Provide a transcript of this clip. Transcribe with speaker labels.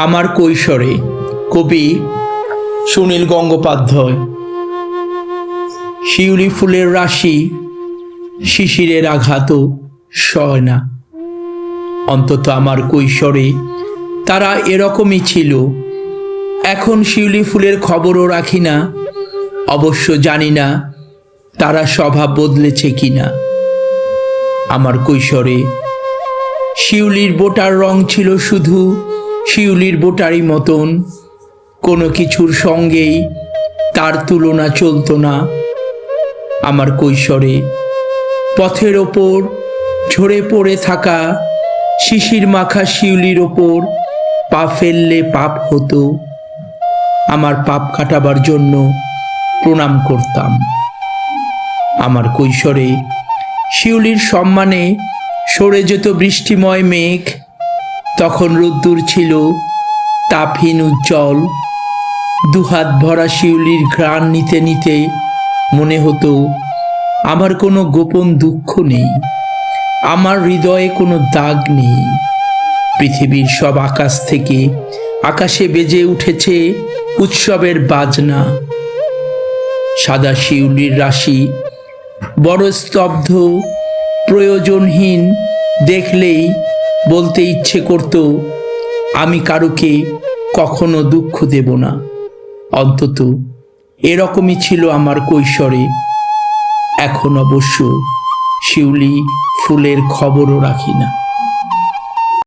Speaker 1: আমার কৈশোরে কবি সুনীল গঙ্গোপাধ্যায়। শিউলি ফুলের রাশি শিশিরের আঘাতও সয় না। অন্তত আমার কৈশোরে তারা এরকমই ছিল। এখন শিউলি ফুলের খবরও রাখি না, অবশ্য জানি না তারা স্বভাব বদলেছে কিনা। আমার কৈশোরে শিউলির বোটার রং ছিল শুধু শিউলির বোটারই মতন, কোনো কিছুর সঙ্গেই তার তুলনা চলত না। আমার কৈশোরে পথের ওপর ঝরে পড়ে থাকা শিশির মাখা শিউলির ওপর পা ফেললে পাপ হতো। আমার পাপ কাটাবার জন্য প্রণাম করতাম। আমার কৈশোরে শিউলির সম্মানে সরে যেত বৃষ্টিময় মেঘ। তখন রোদ্দুর ছিল তাপহীন উজ্জ্বল। দুহাত ভরা শিউলির ঘ্রাণ নিতে নিতে মনে হতো আমার কোনো গোপন দুঃখ নেই, আমার হৃদয়ে কোনো দাগ নেই। পৃথিবীর সব আকাশ থেকে আকাশে বেজে উঠেছে উৎসবের বাজনা। সাদা শিউলির রাশি বড় স্তব্ধ, প্রয়োজনহীন। দেখলেই বলতে ইচ্ছে করত আমি কারুকে কখনো দুঃখ দেব না। অন্তত এরকমই ছিল আমার কৈশোরে। এখন অবশ্য শিউলি ফুলের খবরও রাখি না।